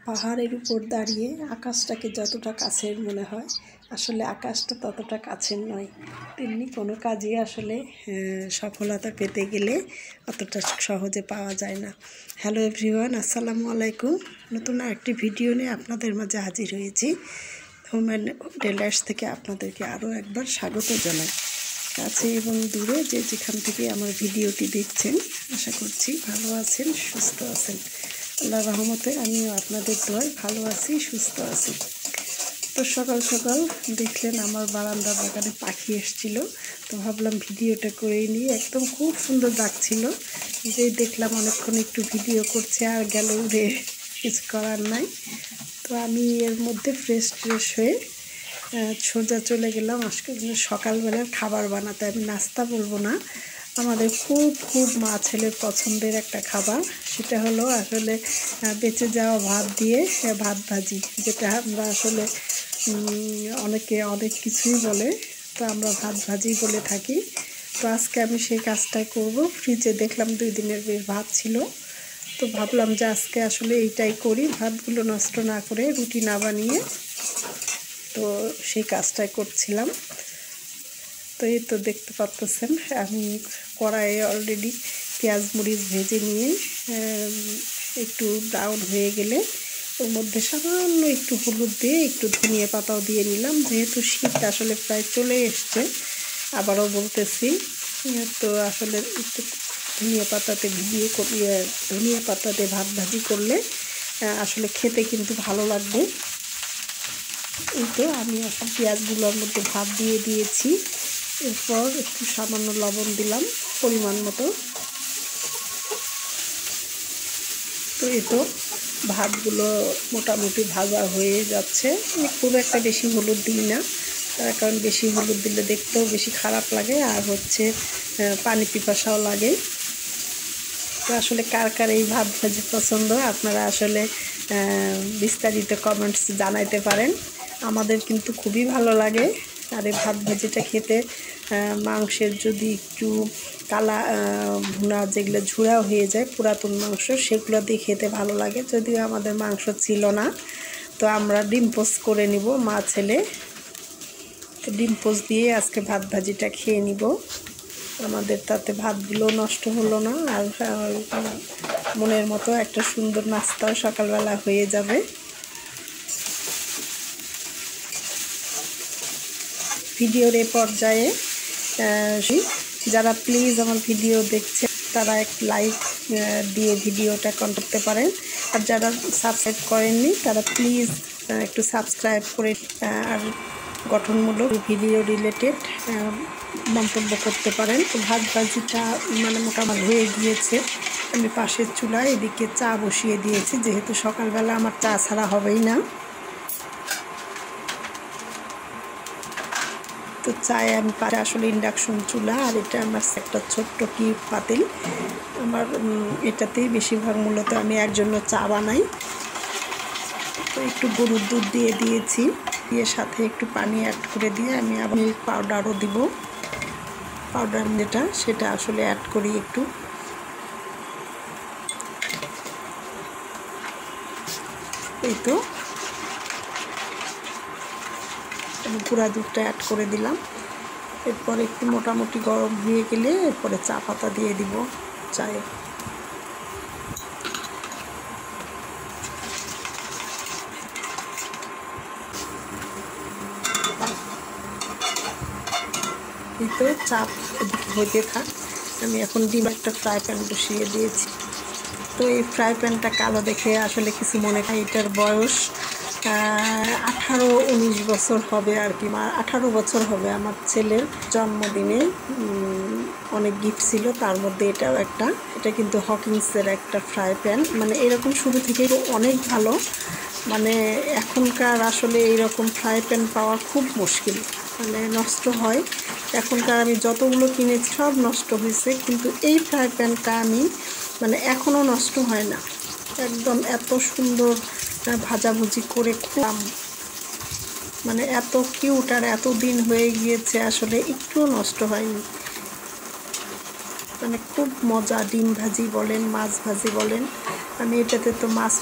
পাহাড়ের উপর দাঁড়িয়ে আকাশটাকে যতটা কাছের মনে হয়, আসলে আকাশটা ততটা কাছের নয়। তেমনি কোনো কাজই আসলে সফলতা পেতে গেলে অতটা সহজে পাওয়া যায় না। হ্যালো এভরিওয়ান, আসসালামু আলাইকুম। নতুন আরেকটি ভিডিও নিয়ে আপনাদের মাঝে হাজির হয়েছি। হোম অ্যান্ড টেলার্স থেকে আপনাদেরকে আরও একবার স্বাগত জানাই। কাছে এবং দূরে যে যেখান থেকে আমার ভিডিওটি দেখছেন, আশা করছি ভালো আছেন, সুস্থ আছেন। আল্লাহর রহমতে আমিও আপনাদের দোয়ায় ভালো আছি, সুস্থ আছি। তো সকাল সকাল দেখলেন আমার বারান্দা বাগানে পাখি এসেছিলো, তো ভাবলাম ভিডিওটা করে নিয়ে, একদম খুব সুন্দর ডাকছিল। যে দেখলাম অনেকক্ষণ একটু ভিডিও করছে আর গেল উড়ে, কিছু করার নাই। তো আমি এর মধ্যে ফ্রেশ হয়ে সোজা চলে গেলাম আজকে সকালবেলার খাবার বানাতে। আমি নাস্তা বলবো না, আমাদের খুব খুব মা ছেলের পছন্দের একটা খাবার, সেটা হলো আসলে বেঁচে যাওয়া ভাত দিয়ে ভাত ভাজি, যেটা আমরা আসলে অনেকে অনেক কিছুই বলে, তো আমরা ভাত ভাজি বলে থাকি। তো আজকে আমি সেই কাজটাই করব। ফ্রিজে দেখলাম 2 দিনের বেশ ভাত ছিল, তো ভাবলাম যে আজকে আসলে এইটাই করি, ভাতগুলো নষ্ট না করে, রুটি না বানিয়ে। তো সেই কাজটাই করছিলাম। তো এই তো দেখতে পাচ্ছেন আমি কড়াইয়ে অলরেডি পেঁয়াজ মরিচ ভেজে নিয়ে একটু ব্রাউন হয়ে গেলে ওর মধ্যে সামান্য একটু হলুদ দিয়ে একটু ধনিয়া পাতাও দিয়ে নিলাম। যেহেতু শীত আসলে প্রায় চলে এসছে, আবারও বলতেছি, তো আসলে একটু ধনিয়া পাতাতে ধনিয়া পাতাতে ভাত ভাজি করলে আসলে খেতে কিন্তু ভালো লাগবে। এই তো আমি এখন পেঁয়াজগুলোর মধ্যে ভাত দিয়ে দিয়েছি। এরপর একটু সামান্য লবণ দিলাম পরিমাণ মতো। তো এই তো ভাতগুলো মোটামুটি ভাজা হয়ে যাচ্ছে। আমি খুব একটা বেশি হলুদ দিই না, তার কারণ বেশি হলুদ দিলে দেখতেও বেশি খারাপ লাগে, আর হচ্ছে পানি পিপাসাও লাগে। তো আসলে কার কার এই ভাত ভাজি পছন্দ, আপনারা আসলে বিস্তারিত কমেন্টস জানাইতে পারেন। আমাদের কিন্তু খুবই ভালো লাগে। আর এই ভাত ভাজিটা খেতে মাংসের যদি একটু কালা ভুনা, যেগুলো ঝুড়া হয়ে যায় পুরাতন মাংস, সেগুলো দিয়ে খেতে ভালো লাগে। যদিও আমাদের মাংস ছিল না, তো আমরা ডিম পোস্ট করে নিব মা ছেলে। তো ডিম পোস্ট দিয়ে আজকে ভাত ভাজিটা খেয়ে নিব। আমাদের তাতে ভাতগুলো নষ্ট হলো না, আর মনের মতো একটা সুন্দর নাস্তাও সকালবেলা হয়ে যাবে। ভিডিওর এ পর্যায়ে যারা প্লিজ আমার ভিডিও দেখছে, তারা একটু লাইক দিয়ে ভিডিওটা করতে পারেন। আর যারা সাবস্ক্রাইব করেননি, তারা প্লিজ একটু সাবস্ক্রাইব করে আর গঠনমূলক ভিডিও রিলেটেড মন্তব্য করতে পারেন। তো ভাত ভাজিটা মোটামুটি হয়ে গিয়েছে। আমি পাশের চুলায় এদিকে চা বসিয়ে দিয়েছি, যেহেতু সকালবেলা আমার চা ছাড়া হবেই না। তো চায়ে আমি পারে আসলে ইন্ডাকশন চুলা, আর এটা আমার একটা ছোট্ট কিউব পাতিল। আমার এটাতেই বেশিরভাগ মূলত আমি এর জন্য চা বানাই। তো একটু গরুর দুধ দিয়ে দিয়েছি, দিয়ে সাথে একটু পানি অ্যাড করে দিয়ে আমি আবার মিল্ক পাউডারও দিব। পাউডার যেটা, সেটা আসলে অ্যাড করি একটু। এই তো আমি গুঁড়া দুধটা অ্যাড করে দিলাম। এরপর একটু মোটামুটি গরম হয়ে গেলে এরপরে চা পাতা দিয়ে দিব চায়ে। এই তো চা হইতে থাক। আমি এখন ডিম একটা ফ্রাই প্যান বসিয়ে দিয়েছি। তো এই ফ্রাই প্যানটা কালো দেখে আসলে কিছু মনে হয়, এটার বয়স 18-19 বছর হবে আর কি। 18 বছর হবে। আমার ছেলের জন্মদিনে অনেক গিফট ছিল, তার মধ্যে এটাও একটা। এটা কিন্তু হকিংসের একটা ফ্রাই প্যান, এরকম শুরু থেকেই অনেক ভালো। এখনকার আসলে এইরকম ফ্রাই প্যান পাওয়া খুব মুশকিল, নষ্ট হয়। এখনকার আমি যতগুলো কিনেছি সব নষ্ট হয়েছে, কিন্তু এই ফ্রাই প্যানটা আমি এখনও নষ্ট হয় না। একদম এত সুন্দর ভাজাভুজি করে খুব এত কিউট, আর এত দিন হয়ে গিয়েছে আসলে একটুও নষ্ট হয়নি। মানে খুব মজা। ডিম ভাজি বলেন, মাছ ভাজি বলেন, আমি এটাতে তো মাছ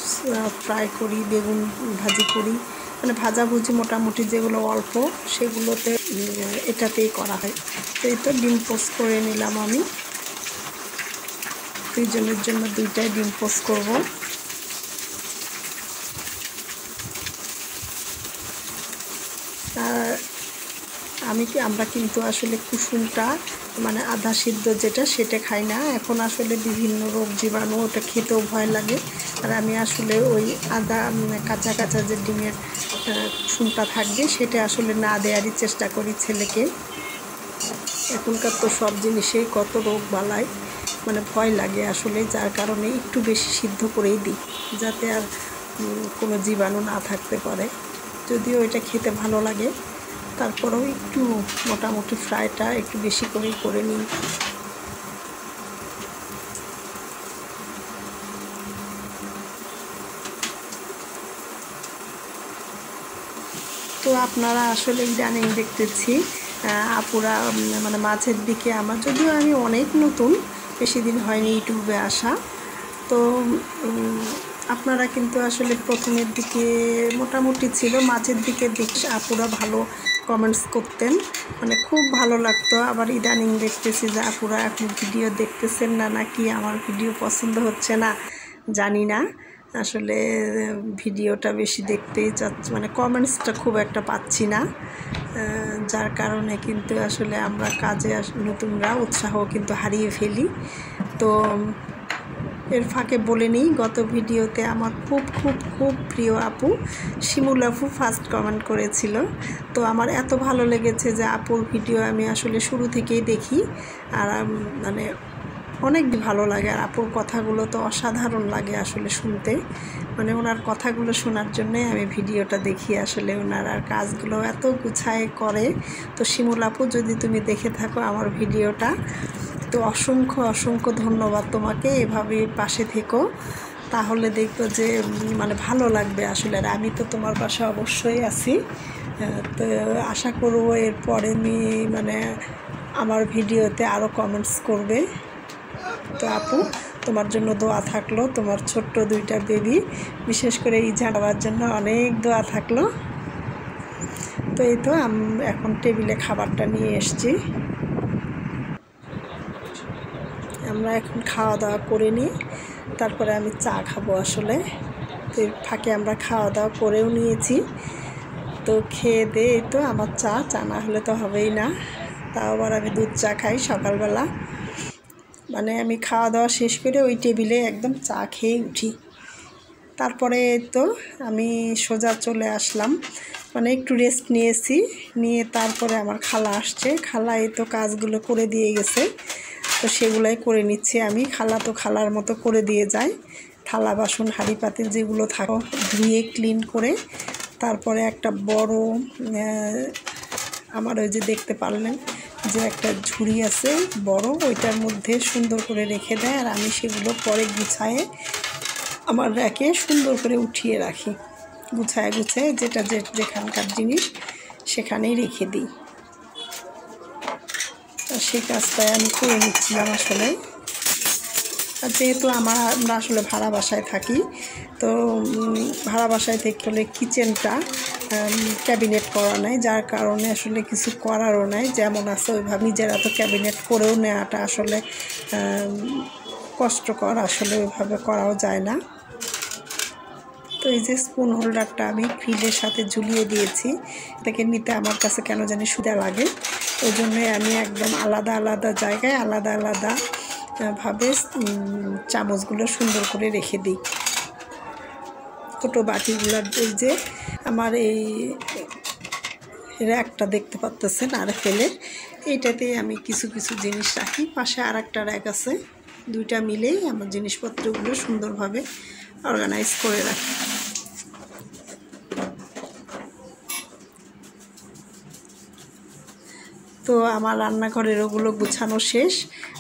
ফ্রাই করি, বেগুন ভাজি করি, মানে ভাজাভুজি মোটামুটি যেগুলো অল্প সেগুলোতে এটাতেই করা হয়। তো এই তো ডিম পোস্ট করে নিলাম আমি। দুইজনের জন্য দুইটাই ডিম পোস্ট করব। আর আমরা কিন্তু আসলে কুসুমটা মানে আধা সিদ্ধ যেটা সেটা খাই না। এখন আসলে বিভিন্ন রোগ জীবাণু, ওটা খেতেও ভয় লাগে। আর আমি আসলে ওই আদা কাঁচা কাঁচা যে ডিমের কুসুমটা থাকবে সেটা আসলে না দেওয়ারই চেষ্টা করি ছেলেকে। এখনকার তো সব জিনিসেই কত রোগ বালাই, মানে ভয় লাগে আসলে, যার কারণে একটু বেশি সিদ্ধ করেই দিই যাতে আর কোনো জীবাণু না থাকতে পারে। যদিও এটা খেতে ভালো লাগে, তারপরেও একটু মোটামুটি ফ্রাইটা একটু বেশি করেই করে নিই। তো আপনারা আসলে ইদানিং দেখতেছি আপুরা মানে মাঝের দিকে, আমার যদিও আমি অনেক নতুন, বেশি দিন হয়নি ইউটিউবে আসা, তো আপনারা কিন্তু আসলে প্রথমের দিকে মোটামুটি ছিল, মাঝের দিকে দেখছি আপুরা ভালো কমেন্টস করতেন, মানে খুব ভালো লাগতো। আবার ইদানিং দেখতেছি যে আপুরা এখন ভিডিও দেখতেছেন না, নাকি আমার ভিডিও পছন্দ হচ্ছে না জানি না। আসলে ভিডিওটা বেশি দেখতেই চাচ্ছি, মানে কমেন্টসটা খুব একটা পাচ্ছি না, যার কারণে কিন্তু আসলে আমরা কাজে নতুনরা উৎসাহ কিন্তু হারিয়ে ফেলি। তো এর ফাঁকে বলে নিই, গত ভিডিওতে আমার খুব খুব খুব প্রিয় আপু শিমুল আপু ফার্স্ট কমেন্ট করেছিল। তো আমার এত ভালো লেগেছে যে আপুর ভিডিও আমি আসলে শুরু থেকেই দেখি, আর মানে অনেক ভালো লাগে। আর আপুর কথাগুলো তো অসাধারণ লাগে আসলে শুনতে, মানে ওনার কথাগুলো শোনার জন্যই আমি ভিডিওটা দেখি আসলে। ওনার আর কাজগুলো এত গুছায় করে। তো শিমুল আপু, যদি তুমি দেখে থাকো আমার ভিডিওটা, তো অসংখ্য অসংখ্য ধন্যবাদ তোমাকে। এভাবে পাশে থেকো, তাহলে দেখবো যে মানে ভালো লাগবে আসলে। আর আমি তো তোমার পাশে অবশ্যই আছি। তো আশা করবো এরপরে আমি মানে আমার ভিডিওতে আরও কমেন্টস করবে। তো আপু, তোমার জন্য দোয়া থাকলো, তোমার ছোট্ট দুইটা বেবি, বিশেষ করে ইজান বাবার জন্য অনেক দোয়া থাকলো। তো এই তো এখন টেবিলে খাবারটা নিয়ে এসছি, আমরা এখন খাওয়া দাওয়া করে নিই, তারপরে আমি চা খাবো আসলে। তো ফাঁকে আমরা খাওয়া দাওয়া করেও নিয়েছি। তো খেয়ে দিয়ে তো আমার চা না হলে তো হবেই না, তাও আবার আমি দুধ চা খাই সকালবেলা। মানে আমি খাওয়া দাওয়া শেষ করে ওই টেবিলে একদম চা খেয়ে উঠি। তারপরে তো আমি সোজা চলে আসলাম, মানে একটু রেস্ট নিয়েছি, নিয়ে তারপরে আমার খালা আসছে। খালা এই তো কাজগুলো করে দিয়ে গেছে, তো সেগুলাই করে নিচ্ছি আমি। খালা তো খালার মতো করে দিয়ে যায়, থালা বাসন হাঁড়ি পাতিল যেগুলো থাকো ধুয়ে ক্লিন করে, তারপরে একটা বড় আমার ওই যে দেখতে পারলেন যে একটা ঝুড়ি আছে বড়, ওইটার মধ্যে সুন্দর করে রেখে দেয়। আর আমি সেগুলো পরে গুছায়ে আমার র্যাকে সুন্দর করে উঠিয়ে রাখি, গুছায় যেটা যেখানকার জিনিস সেখানেই রেখে দিই। সেই কাজটাই আমি করে নিচ্ছিলাম আসলে। যেহেতু আমরা আসলে ভাড়া বাসায় থাকি, তো ভাড়া বাসায় থেকে হলে কিচেনটা ক্যাবিনেট করা নাই, যার কারণে আসলে কিছু করারও নাই, যেমন আছে ওইভাবে নিজেরা তো ক্যাবিনেট করেও নেওয়াটা আসলে কষ্টকর, আসলে ওইভাবে করাও যায় না। তো এই যে স্পুন হোল্ডারটা আমি গ্রিলের সাথে ঝুলিয়ে দিয়েছি, এটাকে নিতে আমার কাছে কেন জানি সুবিধা লাগে, ওই জন্যই আমি একদম আলাদা আলাদা জায়গায় আলাদা আলাদা ভাবে চামচগুলো সুন্দর করে রেখে দিই। ছোটো বাটিগুলোর যে আমার এই র্যাকটা দেখতে পাচ্ছেন আর ফেলে, এইটাতে আমি কিছু কিছু জিনিস রাখি। পাশে আর একটা র্যাক আছে, দুইটা মিলেই আমার জিনিসপত্রগুলো সুন্দরভাবে অর্গানাইজ করে রাখি। তো আমার রান্নাঘরের ওগুলো গুছানো শেষ।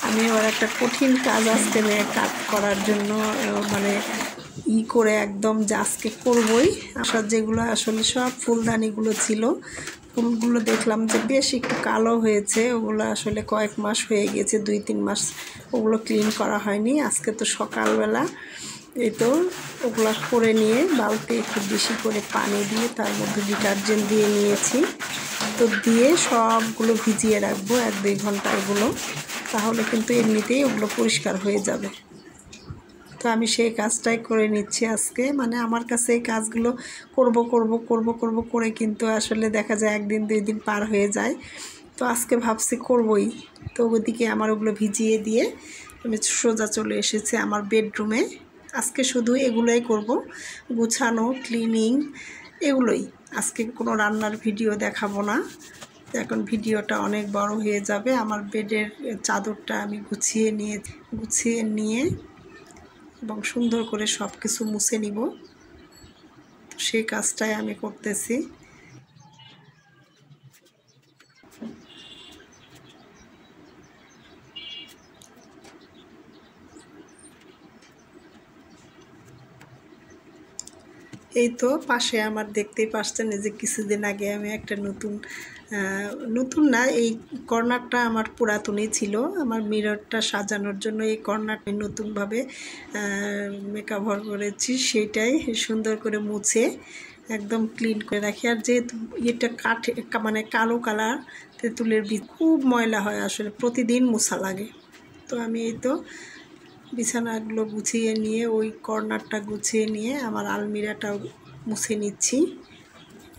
আমি এবার একটা কঠিন কাজ আজকে কাট করার জন্য মানে করে একদম যে আজকে করবই, আসার যেগুলো আসলে সব ফুলদানিগুলো ছিল ফুলগুলো দেখলাম যে বেশ একটু কালো হয়েছে, ওগুলো আসলে কয়েক মাস হয়ে গেছে, 2-3 মাস ওগুলো ক্লিন করা হয়নি। আজকে তো সকালবেলা এই তো ওগুলো করে নিয়ে বালতি একটু বেশি করে পানি দিয়ে তার মধ্যে ডিটারজেন্ট দিয়ে নিয়েছি। তো দিয়ে সবগুলো ভিজিয়ে রাখবো 1-2 ঘন্টা এগুলো, তাহলে কিন্তু এমনিতেই ওগুলো পরিষ্কার হয়ে যাবে। তো আমি সেই কাজটাই করে নিচ্ছি আজকে। মানে আমার কাছে এই কাজগুলো করব করে কিন্তু আসলে দেখা যায় 1-2 দিন পার হয়ে যায়। তো আজকে ভাবছি করবই। তো ওদিকে আমার ওগুলো ভিজিয়ে দিয়ে আমি সোজা চলে এসেছি আমার বেডরুমে। আজকে শুধু এগুলোই করব, গুছানো, ক্লিনিং, এগুলোই। আজকে কোনো রান্নার ভিডিও দেখাবো না। এখন ভিডিওটা অনেক বড় হয়ে যাবে। আমার বেডের চাদরটা আমি গুছিয়ে নিয়ে এবং সুন্দর করে সব কিছু মুছে নিব। সেই কাজটাই আমি করতেছি। এই তো পাশে আমার দেখতেই পাচ্ছেন যে কিছুদিন আগে আমি একটা নতুন না, এই কর্নারটা আমার পুরাতনই ছিল। আমার মিররটা সাজানোর জন্য এই কর্নারটা নতুনভাবে মেকওভার করেছি, সেটাই সুন্দর করে মুছে একদম ক্লিন করে রাখি। আর যেহেতু এটা মানে কালো কালার, তেঁতুলের বীজ খুব ময়লা হয়, আসলে প্রতিদিন মোছা লাগে। তো আমি এই তো বিছানাগুলো গুছিয়ে নিয়ে ওই কর্নারটা গুছিয়ে নিয়ে আমার আলমিরাটাও মুছে নিচ্ছি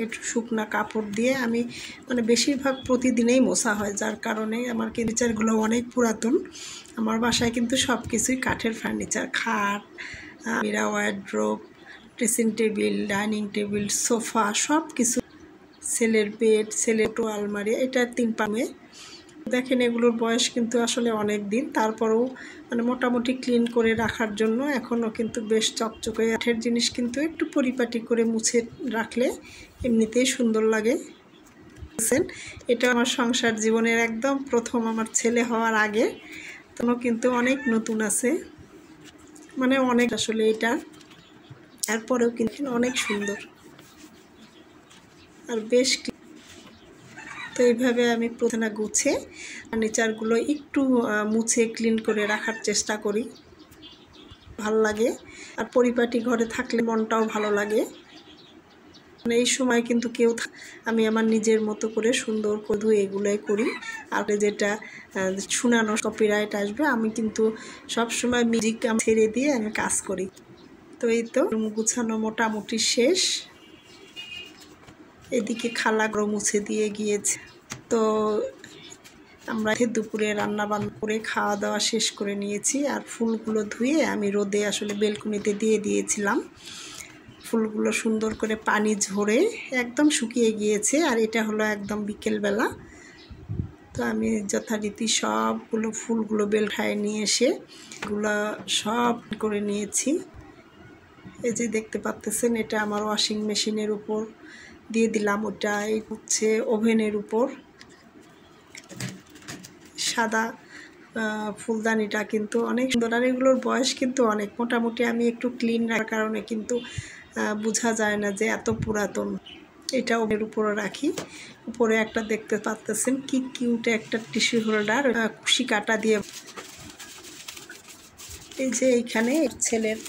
একটু শুকনা কাপড় দিয়ে। আমি মানে বেশিরভাগ প্রতিদিনেই মোছা হয়, যার কারণে আমার ফার্নিচারগুলো অনেক পুরাতন। আমার বাসায় কিন্তু সব কিছুই কাঠের ফার্নিচার, খাট, আলমিরা, wardrobe, dressing table, dining table, sofa, সব কিছু, ছেলের বেড, ছেলের আলমারি, এটা 3 পামে। দেখেন এগুলোর বয়স কিন্তু আসলে অনেক দিন, তারপরেও মানে মোটামুটি ক্লিন করে রাখার জন্য এখনও কিন্তু বেশ চকচকে। কাঠের জিনিস কিন্তু একটু পরিপাটি করে মুছে রাখলে এমনিতেই সুন্দর লাগে। এটা আমার সংসার জীবনের একদম প্রথম, আমার ছেলে হওয়ার আগে। তখন কিন্তু অনেক নতুন আছে, মানে অনেক আসলে এটা, এরপরেও কিন্তু অনেক সুন্দর আর বেশ। তো এইভাবে আমি প্রথমে গুছিয়ে ফার্নিচারগুলো একটু মুছে ক্লিন করে রাখার চেষ্টা করি, ভালো লাগে। আর পরিপাটি ঘরে থাকলে মনটাও ভালো লাগে। মানে এই সময় কিন্তু আমি আমার নিজের মতো করে সুন্দর করে ধুয়ে এগুলোই করি। আর যেটা শোনানো কপিরাইট আসবে, আমি কিন্তু সবসময় মিউজিক ছেড়ে দিয়ে আমি কাজ করি। তো এই তো গুছানো মোটামুটি শেষ। এদিকে খালাগুলো মুছে দিয়ে গিয়েছে। তো আমরা দুপুরে রান্নাবান্না করে খাওয়া দাওয়া শেষ করে নিয়েছি। আর ফুলগুলো ধুয়ে আমি রোদে আসলে বেলকনিতে দিয়ে দিয়েছিলাম। ফুলগুলো সুন্দর করে পানি ঝরে একদম শুকিয়ে গিয়েছে। আর এটা হলো একদম বিকেলবেলা। তো আমি যথারীতি সবগুলো ফুলগুলো বেলখায় নিয়ে এসে এগুলো সব করে নিয়েছি। এই যে দেখতে পাচ্ছেন, এটা আমার ওয়াশিং মেশিনের উপর দিয়ে দিলাম। ওটা এই হচ্ছে ওভেনের উপর। সাদা ফুলদানিটা কিন্তু অনেক সুন্দর। আর এগুলোর বয়স কিন্তু অনেক, মোটামুটি আমি একটু ক্লিন রাখার কারণে কিন্তু বোঝা যায় না যে এত পুরাতন। এটা ওভেনের উপরে রাখি। উপরে একটা দেখতে পাচ্ছেন কি কিউট একটা টিস্যু হোল্ডার, কুশি কাটা দিয়ে। এই যে এইখানে ছেলের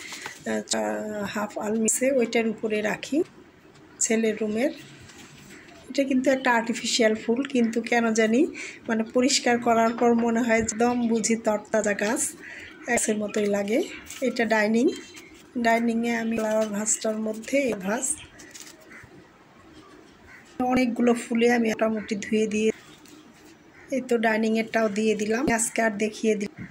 হাফ আলমিসে ওইটার উপরে রাখি ছেলের রুমের। এটা কিন্তু একটা আর্টিফিশিয়াল ফুল, কিন্তু কেন জানি মানে পরিষ্কার করার পর মনে হয় একদম বুঝি তরতাজা গাছের মতোই লাগে। এটা ডাইনিংয়ে আমি ফ্লাওয়ার ভাসটার মধ্যে এই ভাস অনেকগুলো ফুলে আমি মোটামুটি ধুয়ে দিয়ে এই তো ডাইনিংয়েরটাও দিয়ে দিলাম। আজকে আর দেখিয়ে দিলাম।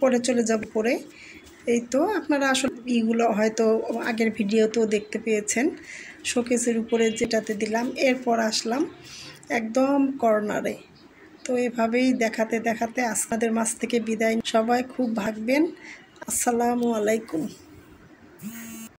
পরে চলে যাব পরে। এই তো আপনারা আসলে এইগুলো হয়তো আগের ভিডিওতেও দেখতে পেয়েছেন, শোকেসের উপরে যেটাতে দিলাম। এরপর আসলাম একদম কর্নারে। তো এভাবেই দেখাতে দেখাতে আপনাদের মাছ থেকে বিদায়। সবাই খুব ভাগবেন। আসসালামু আলাইকুম।